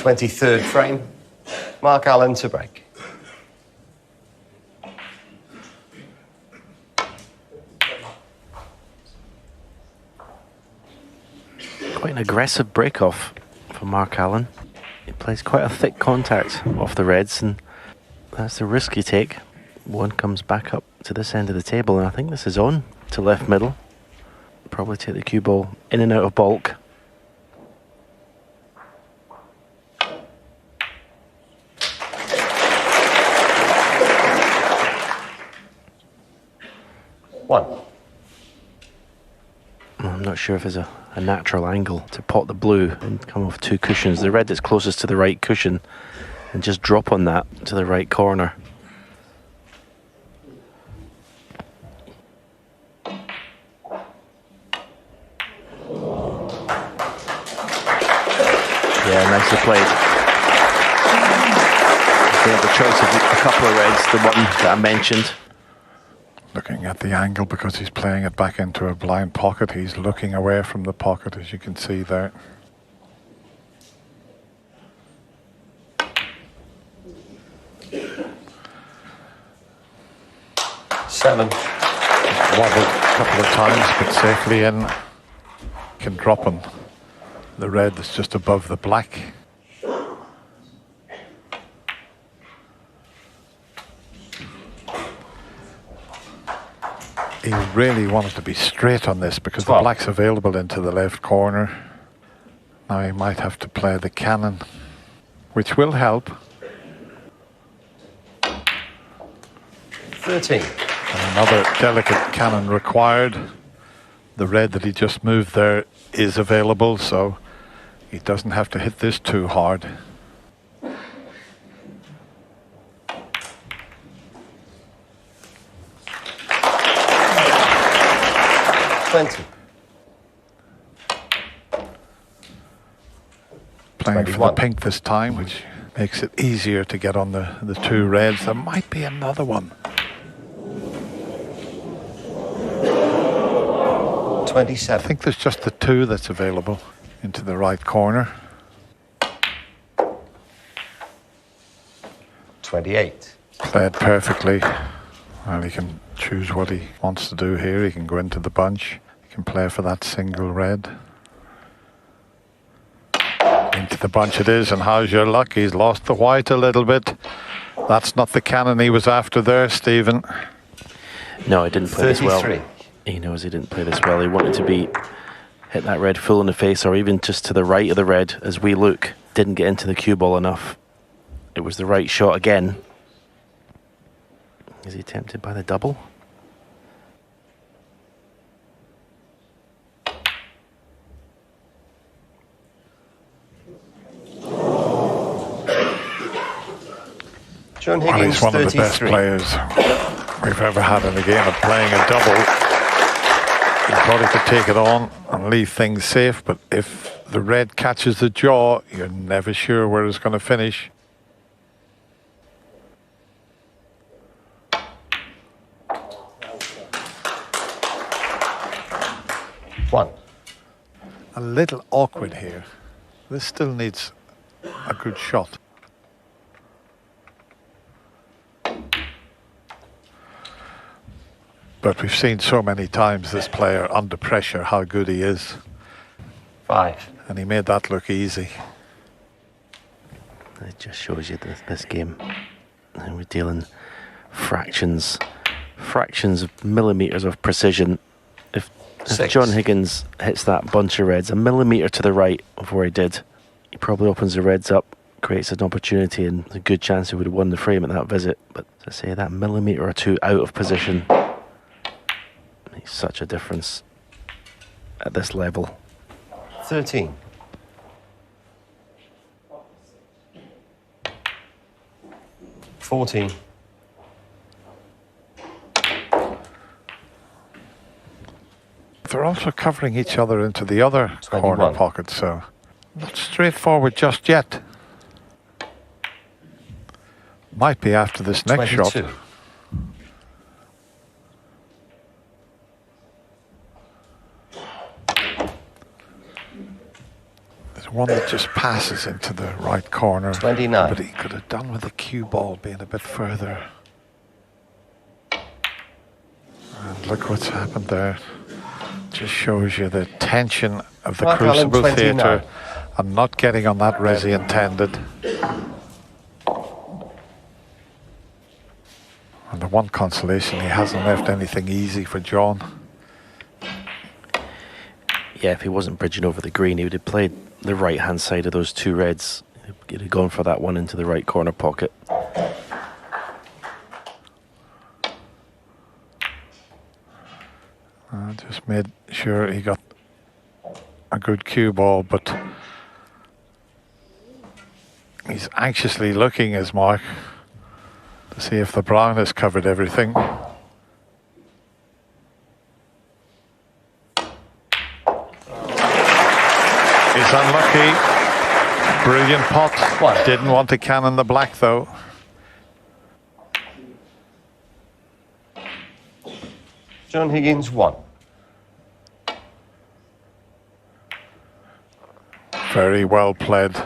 23rd frame. Mark Allen to break. Quite an aggressive break-off for Mark Allen. He plays quite a thick contact off the reds, and that's the risk you take. One comes back up to this end of the table, and I think this is on to left middle. Probably take the cue ball in and out of balk. One. I'm not sure if there's a natural angle to pot the blue and come off two cushions. The red that's closest to the right cushion and just drop on that to the right corner. Yeah, nicely played. They have the choice of a couple of reds, the one that I mentioned. Looking at the angle because he's playing it back into a blind pocket. He's looking away from the pocket, as you can see there. Seven. Wobbled a couple of times, but safely in. Can drop on the red that's just above the black. He really wanted to be straight on this because 12. the black's available into the left corner. Now he might have to play the cannon, which will help. 13. And another delicate cannon required. The red that he just moved there is available, so he doesn't have to hit this too hard. Playing for the pink this time, which makes it easier to get on the two reds. There might be another one. 27. I think there's just the two that's available into the right corner. 28. Played perfectly. Well, he can choose what he wants to do here. He can go into the bunch. He can play for that single red. Into the bunch it is, and how's your luck? He's lost the white a little bit. That's not the cannon he was after there, Stephen. No, he didn't play 33. this well. He knows he didn't play this well. He wanted to hit that red full in the face, or even just to the right of the red as we look. Didn't get into the cue ball enough. It was the right shot again. Is he tempted by the double? John Higgins, he's one 33. of the best players we've ever had in the game at playing a double. He thought he could take it on and leave things safe, but if the red catches the jaw, you're never sure where it's going to finish. One. A little awkward here. This still needs a good shot. But we've seen so many times this player under pressure, how good he is. 5. And he made that look easy. It just shows you this game. And we're dealing fractions of millimetres of precision. If John Higgins hits that bunch of reds a millimetre to the right of where he did, he probably opens the reds up, creates an opportunity, and there's a good chance he would have won the frame at that visit. But to say that millimetre or two out of position makes such a difference at this level. 13. $14. They're also covering each other into the other 21. corner pocket, so not straightforward just yet. Might be after this next 22. shot. There's one that just passes into the right corner. 29. But he could have done with the cue ball being a bit further. And look what's happened there. Just shows you the tension of the Mark Allen, Crucible 29. Theatre and not getting on that resi intended. And the one consolation, he hasn't left anything easy for John. Yeah, if he wasn't bridging over the green, he would have played the right-hand side of those two reds. He'd have gone for that one into the right corner pocket. Just made sure he got a good cue ball, but he's anxiously looking, as Mark, to see if the brown has covered everything. He's unlucky. Brilliant pot. One. Didn't want to cannon the black though. John Higgins, 1. Very well played.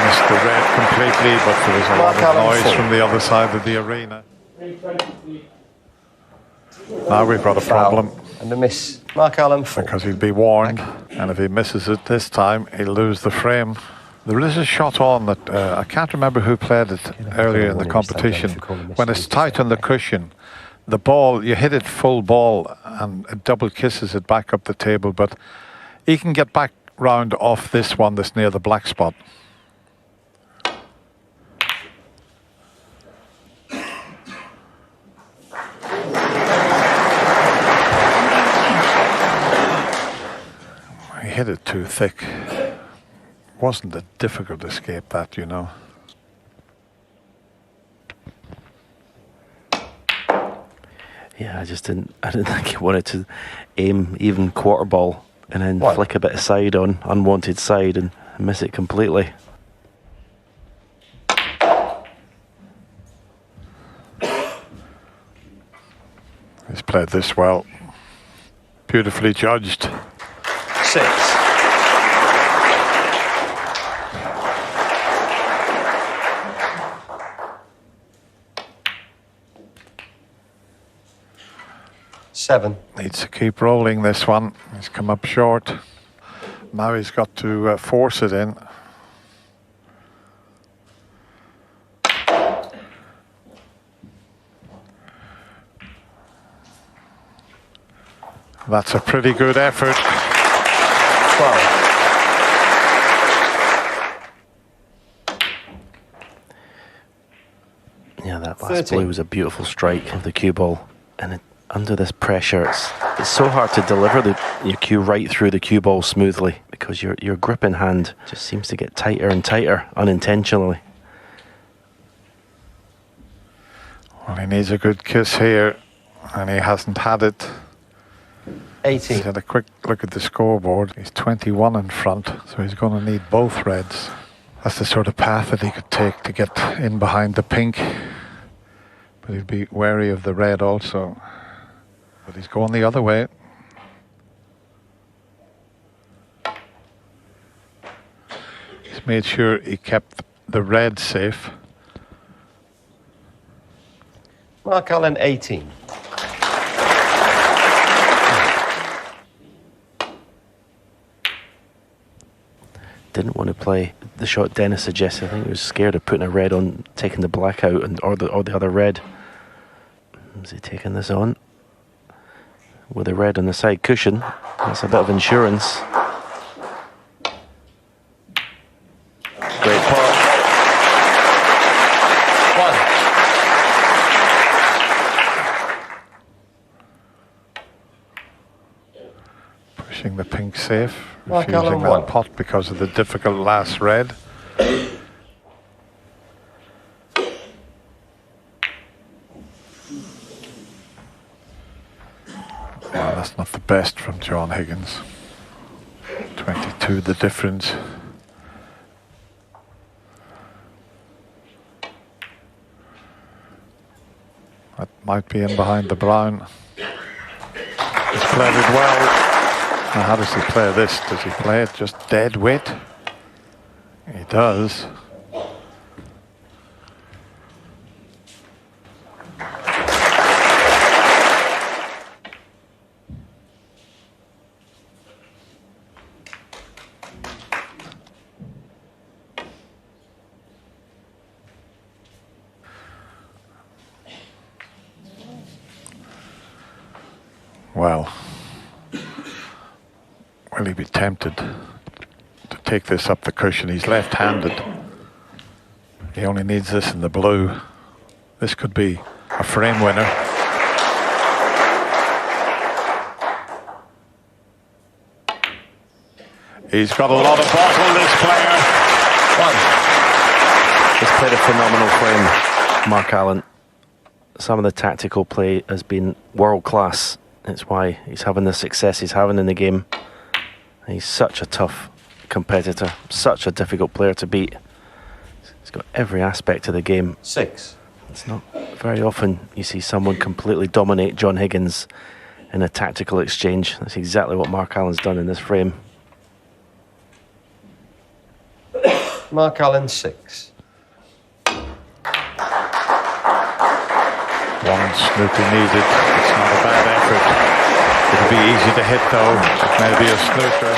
Missed the red completely, but there was a lot of noise from the other side of the arena. Now we've got a problem. And a miss. Mark Allen, 4. Because he'll be warned, and if he misses it this time, he'll lose the frame. There is a shot on that, I can't remember who played it earlier in the competition. When it's tight on the cushion, the ball, you hit it full ball and it double kisses it back up the table, but he can get back round off this one that's near the black spot. He hit it too thick. Wasn't a difficult escape, that, you know. Yeah, I didn't think he wanted to aim even quarter ball and then flick a bit of side on unwanted side and miss it completely. He's played this well. Beautifully judged. 6. Seven. Needs to keep rolling this one. He's come up short. Now he's got to force it in. That's a pretty good effort. 12. Yeah, that last 13. blue was a beautiful strike of the cue ball, and under this pressure, it's so hard to deliver your cue right through the cue ball smoothly because your grip in hand just seems to get tighter and tighter unintentionally. Well, he needs a good kiss here, and he hasn't had it. 18. He's had a quick look at the scoreboard. He's 21 in front, so he's going to need both reds. That's the sort of path that he could take to get in behind the pink. But he'd be wary of the red also. But he's going the other way. He's made sure he kept the red safe. Mark Allen, 18. Didn't want to play the shot Dennis suggested. I think he was scared of putting a red on, taking the black out, or the other red. Is he taking this on? With a red on the side cushion. That's a bit of insurance. Great pot. 1. Pushing the pink things safe, Mark refusing Allen that one. pot because of the difficult last red. Well, that's not the best from John Higgins. 22 the difference. That might be in behind the brown. He's played it well. Now how does he play this? Does he play it just dead wit? He does. Well, will he be tempted to take this up the cushion? He's left-handed. He only needs this in the blue. This could be a frame winner. He's got a lot of bottle, this player. He's played a phenomenal frame, Mark Allen. Some of the tactical play has been world-class. It's why he's having the success he's having in the game. He's such a tough competitor, such a difficult player to beat. He's got every aspect of the game. 6. It's not very often you see someone completely dominate John Higgins in a tactical exchange. That's exactly what Mark Allen's done in this frame. Mark Allen 6. One snooker needed. It's not a bad effort. It'll be easy to hit though. It may be a snooker.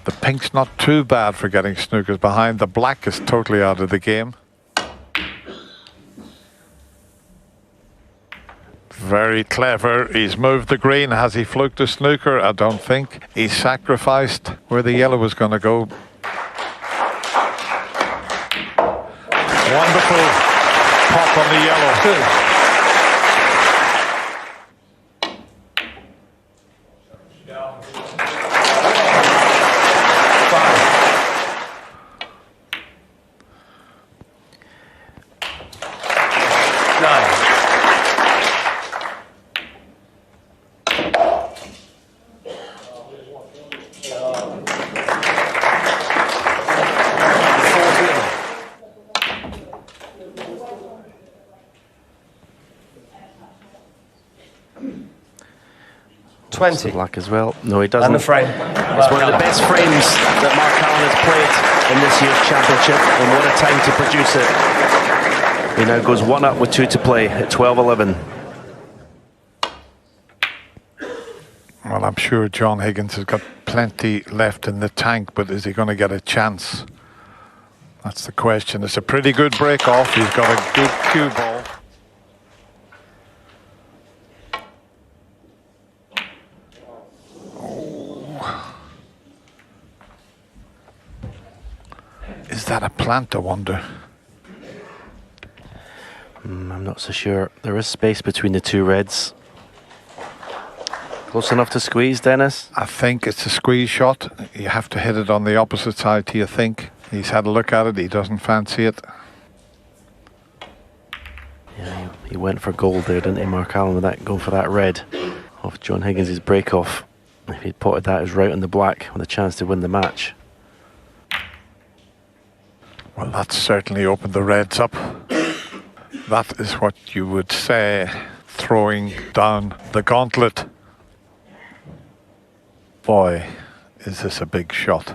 The pink's not too bad for getting snookers behind. The black is totally out of the game. Very clever. He's moved the green. Has he fluked a snooker? I don't think. He's sacrificed where the yellow was going to go. Wonderful pop on the yellow. Black as well. No, he doesn't. And the frame. It's one of the best frames that Mark Allen has played in this year's championship, and what a time to produce it. He now goes 1 up with 2 to play at 12-11. Well, I'm sure John Higgins has got plenty left in the tank, but is he going to get a chance? That's the question. It's a pretty good break off. He's got a good cue ball. Is that a plant, I wonder? I'm not so sure. There is space between the two reds. Close enough to squeeze, Dennis? I think it's a squeeze shot. You have to hit it on the opposite side, do you think? He's had a look at it. He doesn't fancy it. Yeah, he went for gold there, didn't he, Mark Allen, with that, going for that red off John Higgins' break off. If he'd potted that as right on the black with a chance to win the match. Well, that's certainly opened the reds up. That is what you would say, throwing down the gauntlet. Boy, is this a big shot.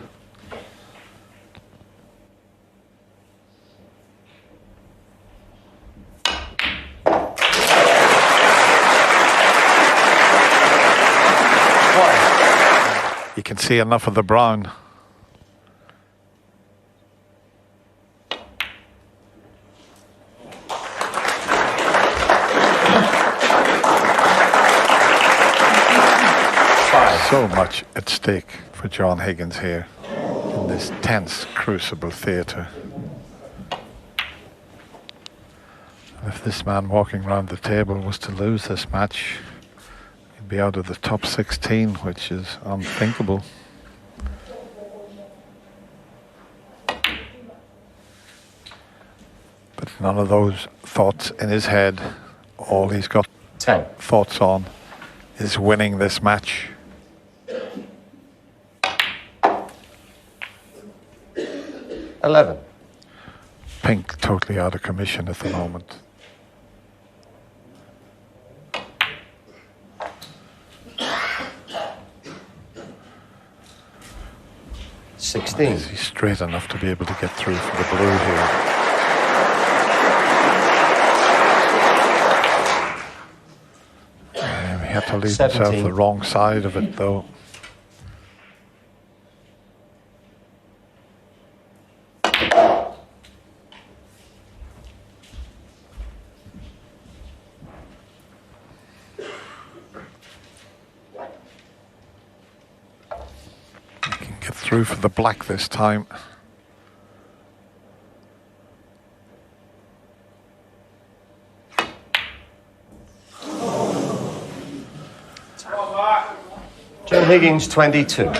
You can see enough of the brown. So much at stake for John Higgins here in this tense crucible theatre. If this man walking around the table was to lose this match, he'd be out of the top 16, which is unthinkable. But none of those thoughts in his head. All he's got 10. thoughts on is winning this match. 11. Pink totally out of commission at the moment. Is he straight enough to be able to get through for the blue here? He had to leave 17. himself the wrong side of it, though. Through for the black this time. John Higgins, 22.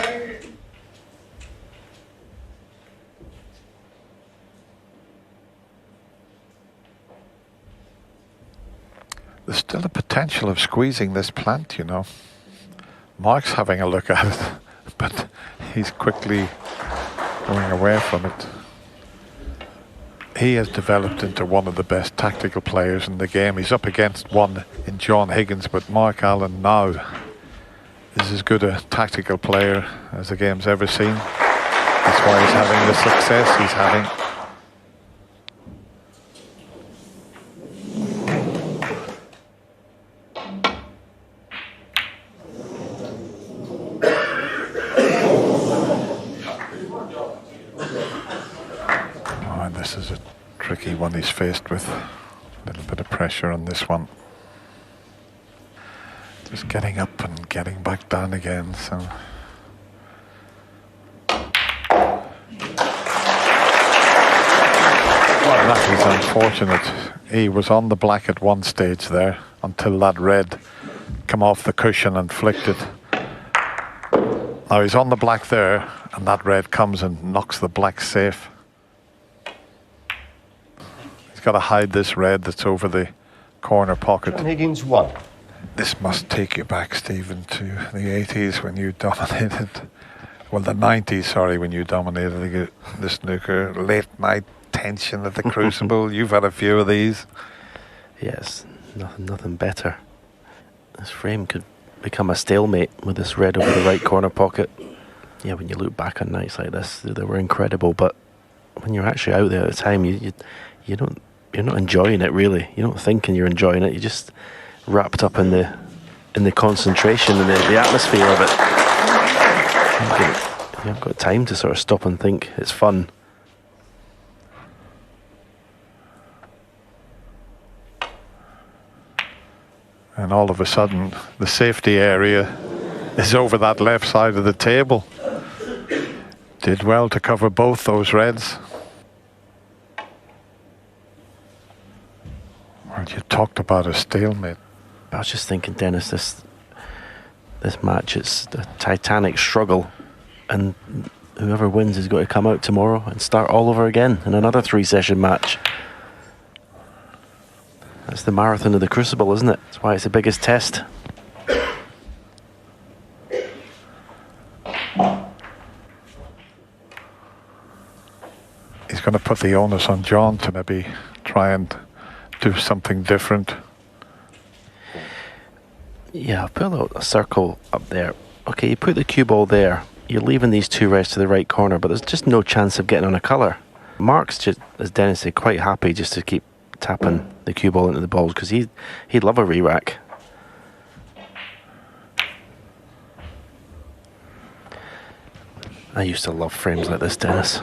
There's still a potential of squeezing this plant, you know. Mark's having a look at it, but he's quickly going away from it. He has developed into one of the best tactical players in the game. He's up against one in John Higgins, but Mark Allen now is as good a tactical player as the game's ever seen. That's why he's having the success he's having. This is a tricky one he's faced with. A little bit of pressure on this one. Just getting up and getting back down again, so. Well, that was unfortunate. He was on the black at one stage there until that red come off the cushion and flicked it. Now he's on the black there and that red comes and knocks the black safe. He's got to hide this red that's over the corner pocket. John Higgins, 1. This must take you back, Stephen, to the 80s when you dominated. Well, the 90s, sorry, when you dominated the snooker. Late night tension at the Crucible. You've had a few of these. Yes, nothing better. This frame could become a stalemate with this red over the right corner pocket. Yeah, when you look back on nights like this, they were incredible. But when you're actually out there at the time, you're not enjoying it really. You're not thinking you're enjoying it. You're just wrapped up in the concentration and the atmosphere of it. You haven't got time to sort of stop and think. It's fun. And all of a sudden, the safety area is over that left side of the table. Did well to cover both those reds. Well, you talked about a stalemate. I was just thinking, Dennis, this match, it's a titanic struggle, and whoever wins is going to come out tomorrow and start all over again in another 3-session match. That's the marathon of the Crucible, isn't it? That's why it's the biggest test. He's going to put the onus on John to maybe try and do something different. Yeah, I've put a circle up there. Okay, you put the cue ball there. You're leaving these two reds to the right corner, but there's just no chance of getting on a colour. Mark's just, as Dennis said, quite happy just to keep tapping the cue ball into the balls because he'd love a re-rack. I used to love frames like this, Dennis.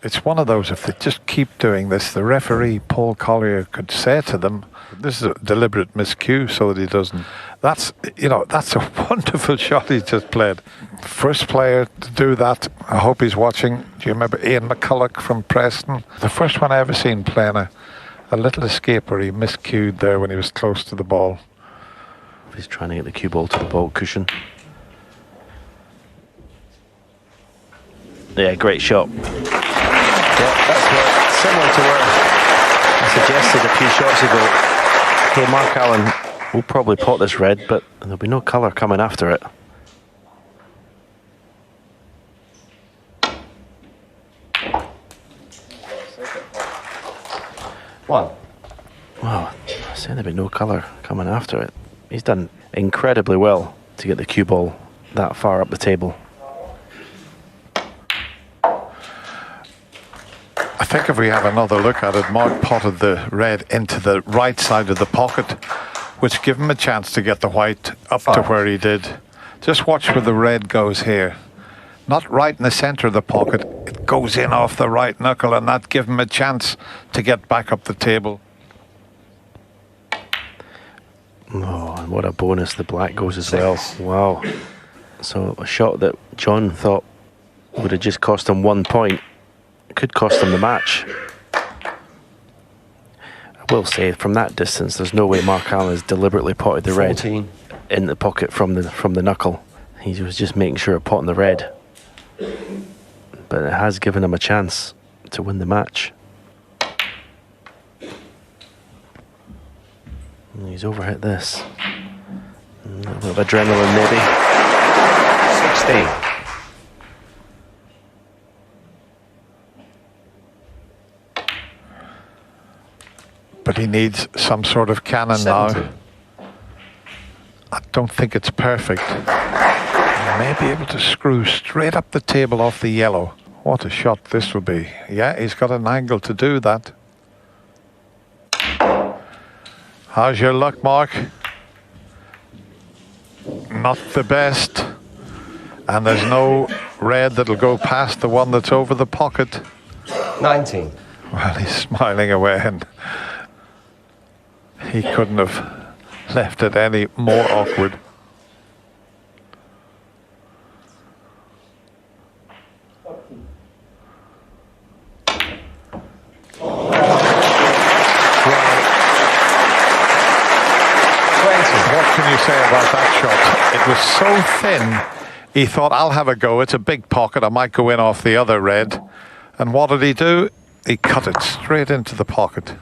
It's one of those, if they just keep doing this, the referee, Paul Collier, could say to them, This is a deliberate miscue so that he doesn't. That's a wonderful shot he just played. First player to do that. I hope he's watching. Do you remember Ian McCulloch from Preston? The first one I ever seen playing a little escape where he miscued there when he was close to the ball. He's trying to get the cue ball to the ball cushion. Yeah, great shot. Yeah, that's similar to where I suggested a few shots ago. Okay, Mark Allen will probably pot this red, but there'll be no colour coming after it. One. Wow, I said there'll be no colour coming after it. He's done incredibly well to get the cue ball that far up the table. I think if we have another look at it, Mark potted the red into the right side of the pocket, which gave him a chance to get the white up to where he did. Just watch where the red goes here. Not right in the centre of the pocket. It goes in off the right knuckle, and that gave him a chance to get back up the table. Oh, and what a bonus the black goes as well. Wow. So a shot that John thought would have just cost him 1 point could cost him the match. I will say, from that distance, there's no way Mark Allen has deliberately potted the 14. red in the pocket from the knuckle. He was just making sure of potting the red. But it has given him a chance to win the match. And he's overhit this. A little bit of adrenaline maybe. 16. But he needs some sort of cannon 17. now. I don't think it's perfect. He may be able to screw straight up the table off the yellow. What a shot this will be. Yeah, he's got an angle to do that. How's your luck, Mark? Not the best. And there's no red that'll go past the one that's over the pocket. 19. Well, he's smiling away, and he couldn't have left it any more awkward. What can you say about that shot? It was so thin, he thought, I'll have a go. It's a big pocket. I might go in off the other red. And what did he do? He cut it straight into the pocket.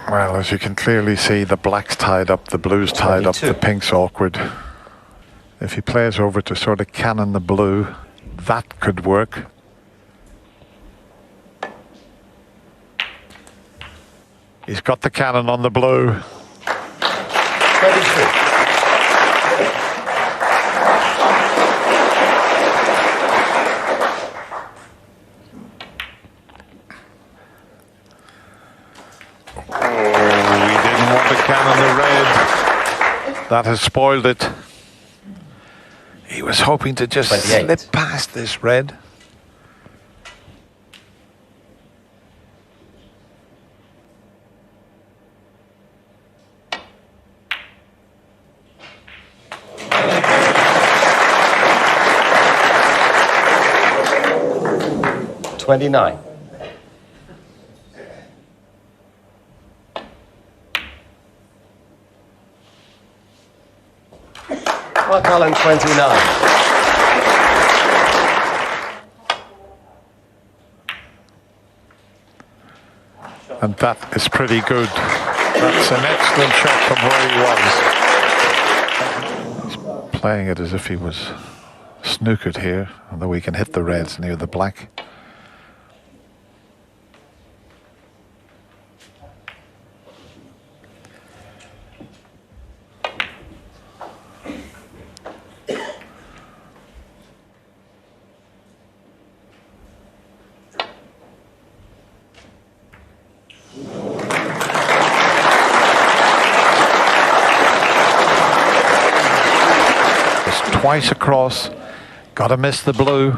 Well, as you can clearly see, the black's tied up, the blue's tied up, the pink's awkward. If he plays over to sort of cannon the blue, that could work. He's got the cannon on the blue. 22. We didn't want to cannon the red. That has spoiled it. He was hoping to just 28. slip past this red. $29. Mark Allen, 29. And that is pretty good. That's an excellent shot from where he was. He's playing it as if he was snookered here, although he can hit the reds near the black. twice across. Got to miss the blue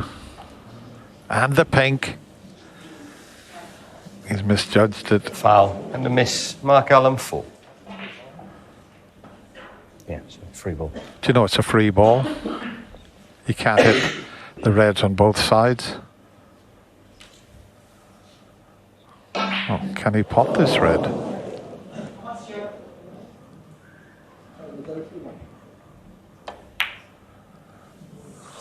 and the pink. He's misjudged it. Foul. And the miss, Mark Allen, 4. Yeah, so free ball. Do you know it's a free ball? You can't hit the reds on both sides. Oh, can he pot this red?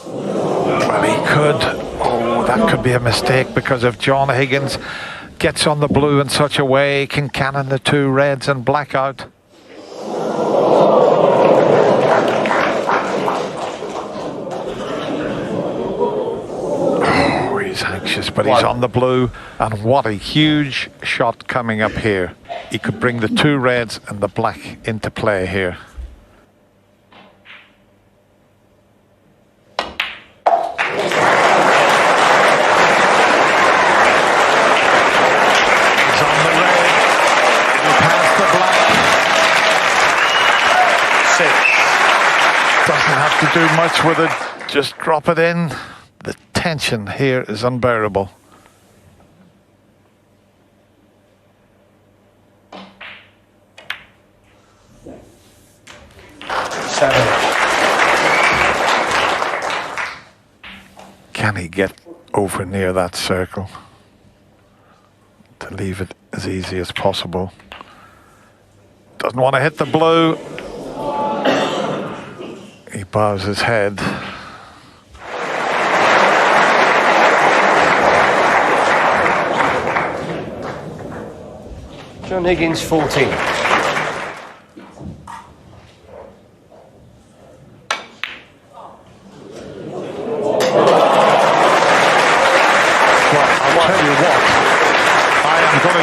Well, he could. Oh, that could be a mistake, because if John Higgins gets on the blue in such a way, he can cannon the 2 reds and black out. He's anxious, but he's on the blue, and what a huge shot coming up here. He could bring the 2 reds and the black into play here. He's on the red, he passed the black. 6. Doesn't have to do much with it, just drop it in. The tension here is unbearable. Can he get over near that circle to leave it as easy as possible? Doesn't want to hit the blue. He bows his head. John Higgins, 14.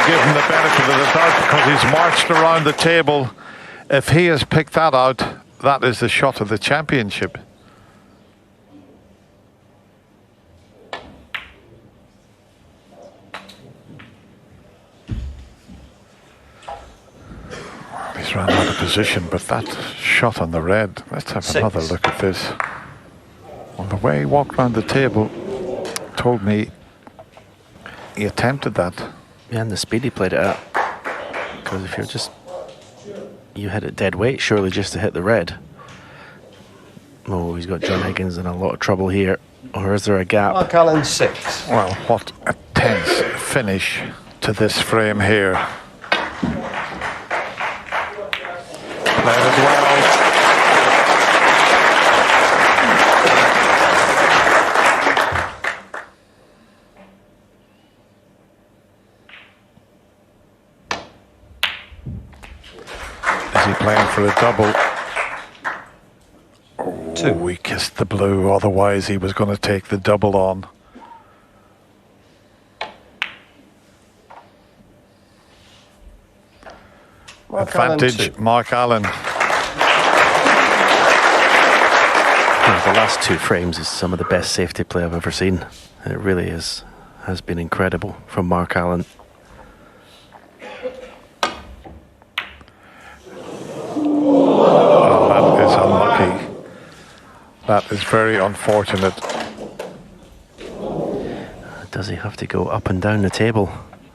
Give him the benefit of the doubt, because he's marched around the table. If he has picked that out, that is the shot of the championship. He's run out of position, but that shot on the red, let's have 6. another look at this. Well, the way he walked around the table told me he attempted that. Yeah, and the speed he played it at. Because if you hit it dead weight, surely just to hit the red. Oh, he's got John Higgins in a lot of trouble here. Or is there a gap? Mark Allen, 6. Well, what a tense finish to this frame here. Played it well. Playing for a double. Oh, 2. He kissed the blue, otherwise he was going to take the double on. Mark Advantage, Allen, 2. Mark Allen. Yeah, the last 2 frames is some of the best safety play I've ever seen. It really has been incredible from Mark Allen. Unlucky. That is very unfortunate. Does he have to go up and down the table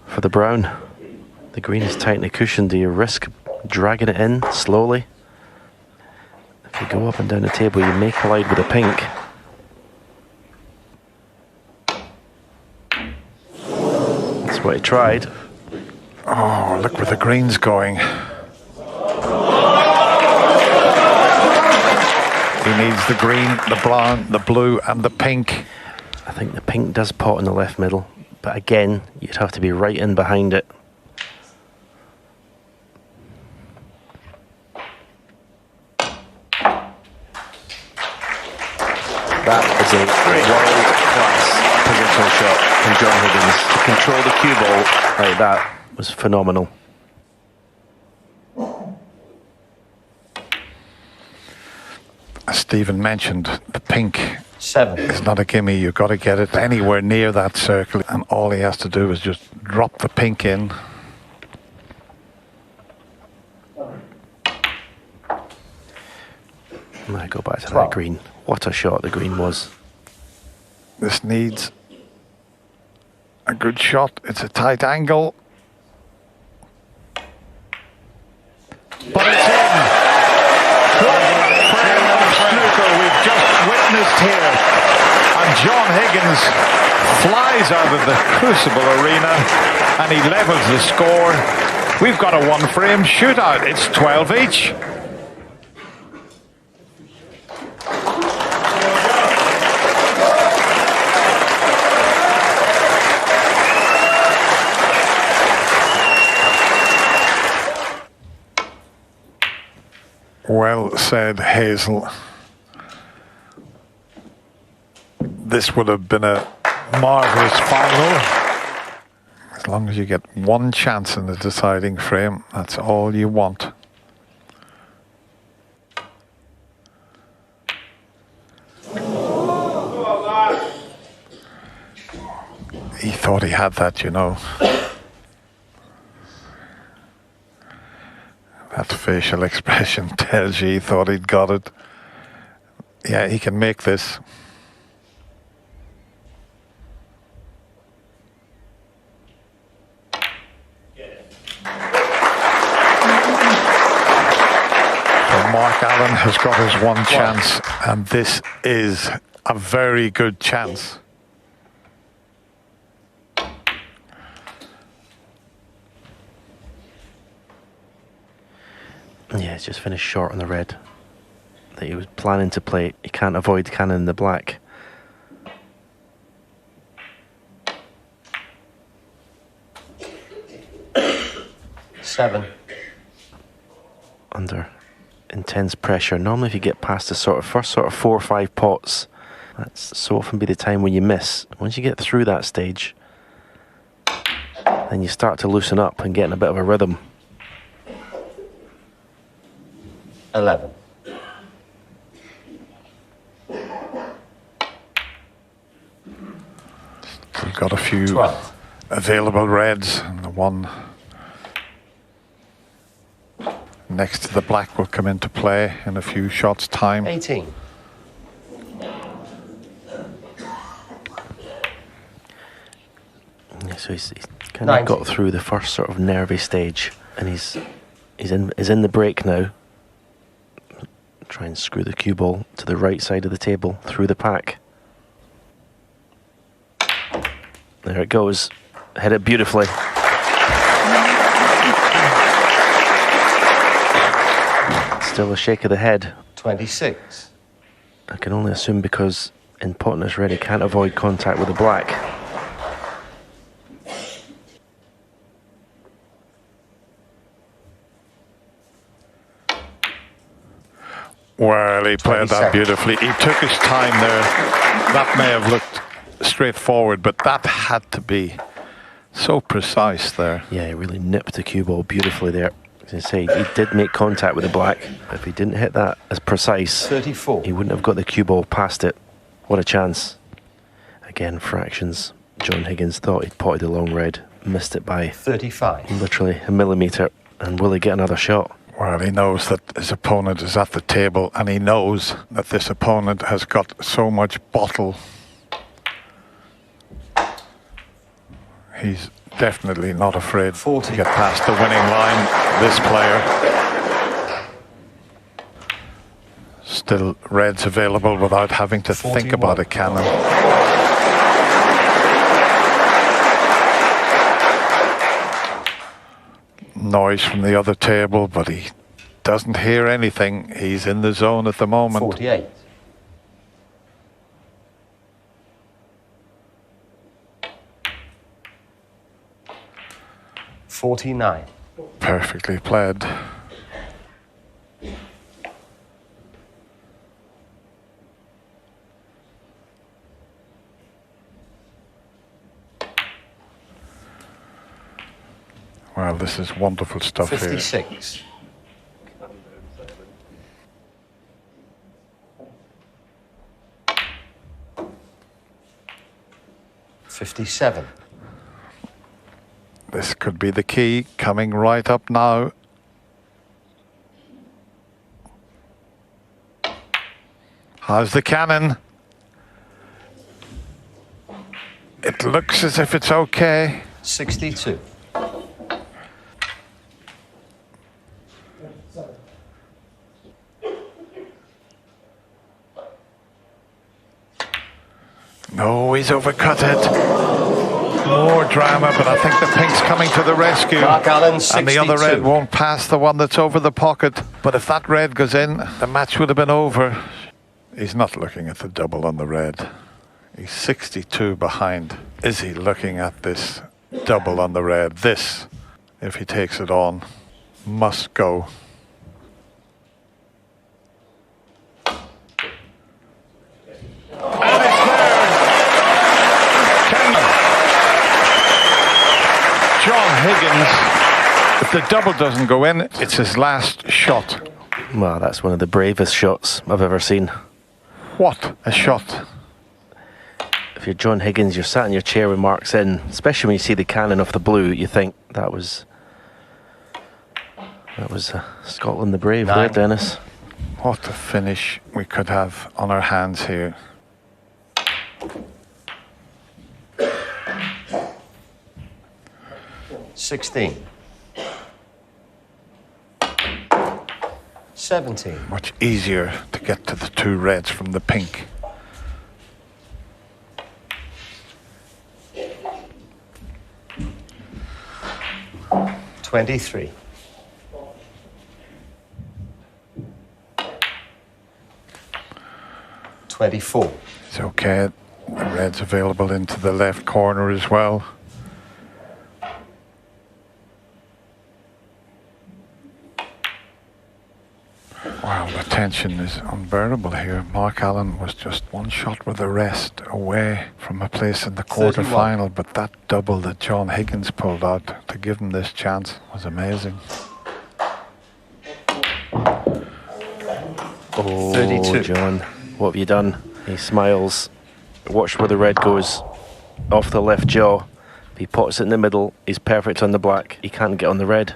for the brown? The green is tightly cushioned. Do you risk dragging it in slowly? If you go up and down the table, you may collide with the pink. That's what he tried. Oh, look where the green's going. He needs the green, the brown, the blue and the pink. I think the pink does pot in the left middle, but again, you'd have to be right in behind it. That is a world-class positional shot from John Higgins. To control the cue ball like that was phenomenal. As Stephen mentioned, the pink 7. is not a gimme. You've got to get it anywhere near that circle, and all he has to do is just drop the pink in. go back to 12. that green. What a shot the green was. This needs a good shot. It's a tight angle. But it's in. What frame of snooker we've just witnessed here. And John Higgins flies out of the Crucible Arena and he levels the score. We've got a one-frame shootout. It's 12 each. Well said, Hazel. This would have been a marvellous final. As long as you get one chance in the deciding frame, that's all you want. He thought he had that, you know. That facial expression tells you he thought he'd got it. Yeah, he can make this. Mark Allen has got his one chance, and this is a very good chance. Yeah, it's just finished short on the red that he was planning to play. He can't avoid cannon the black. Seven. Under intense pressure. Normally if you get past the first 4 or 5 pots, that's so often be the time when you miss. Once you get through that stage, then you start to loosen up and get in a bit of a rhythm. 11. We've got a few 12. available reds, and the one next to the black will come into play in a few shots' time. 18. Yeah, so he's kind of got through the first sort of nervy stage, and he's in the break now. Try and screw the cue ball to the right side of the table through the pack. There it goes. Hit it beautifully. Still a shake of the head. 26. I can only assume because in Potter's red he can't avoid contact with the black. Well, he played that beautifully. He took his time there. That may have looked straightforward, but that had to be so precise there. Yeah, he really nipped the cue ball beautifully there. As I say, he did make contact with the black. If he didn't hit that as precise, 34. he wouldn't have got the cue ball past it. What a chance. Again, fractions. John Higgins thought he'd potted the long red, missed it by 35. literally a millimetre. And will he get another shot? Well, he knows that his opponent is at the table, and he knows that this opponent has got so much bottle. He's definitely not afraid 40. to get past the winning line, this player. Still reds available without having to 41. think about a cannon. Noise from the other table, but he doesn't hear anything. He's in the zone at the moment. 48. $49. Perfectly played. Well, this is wonderful stuff 56. here. 57. This could be the key, coming right up now. How's the cannon? It looks as if it's okay. 62. No, he's overcut it. More drama, but I think the pink's coming to the rescue. Mark Allen, 62. And the other red won't pass the one that's over the pocket. But if that red goes in, the match would have been over. He's not looking at the double on the red. He's 62 behind. Is he looking at this double on the red? This, if he takes it on, must go. And it's there. John Higgins, if the double doesn't go in, it's his last shot. Well, that's one of the bravest shots I've ever seen. What a shot. If you're John Higgins, you're sat in your chair with marks in, especially when you see the cannon off the blue, you think that was Scotland the Brave there, Dennis. What a finish we could have on our hands here. $16. 17. Much easier to get to the two reds from the pink. $23. 24. It's okay. The red's available into the left corner as well. Wow, the tension is unbearable here. Mark Allen was just one shot with the rest away from a place in the quarter-final, but that double that John Higgins pulled out to give him this chance was amazing. Oh, 32. John, what have you done? He smiles. Watch where the red goes. Off the left jaw. If he pots it in the middle, he's perfect on the black. He can't get on the red.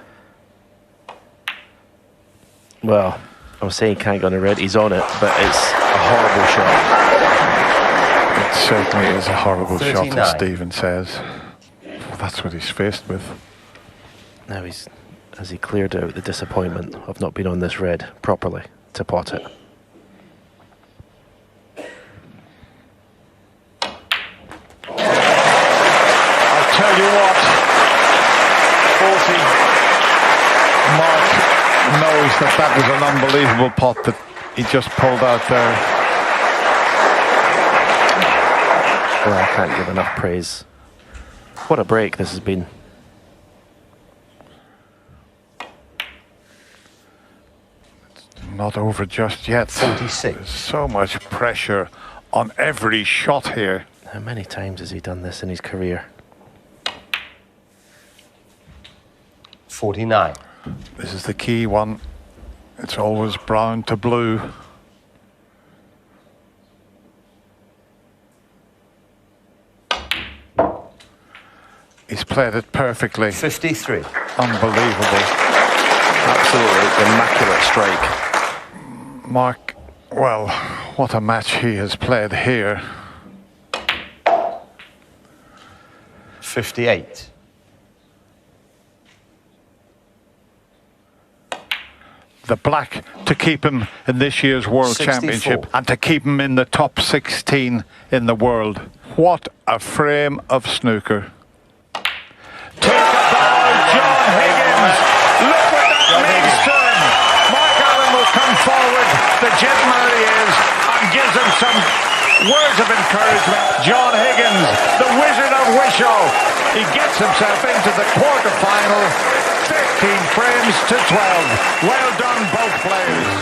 Well, I was saying he can't get on the red. He's on it, but it's a horrible shot. It certainly is a horrible 39. shot, as Stephen says. Well, that's what he's faced with. Now has he cleared out the disappointment of not being on this red properly to pot it? I'll tell you what, 40. Mark knows that was an unbelievable pot that he just pulled out there. Well, I can't give enough praise. What a break this has been. Not over just yet. 46. There's so much pressure on every shot here. How many times has he done this in his career? 49. This is the key one. It's always brown to blue. He's played it perfectly. 53. Unbelievable. Absolutely immaculate strike. Mark, well, what a match he has played here. 58. The black to keep him in this year's World 64. Championship and to keep him in the top 16 in the world. What a frame of snooker. Take a bow, John Higgins. Look what that means to him. Mark Allen will come forward, the gentleman he is, and gives him some words of encouragement. John Higgins, the Wizard of Wishaw. He gets himself into the quarter-final. 15 frames to 12. Well done, both players.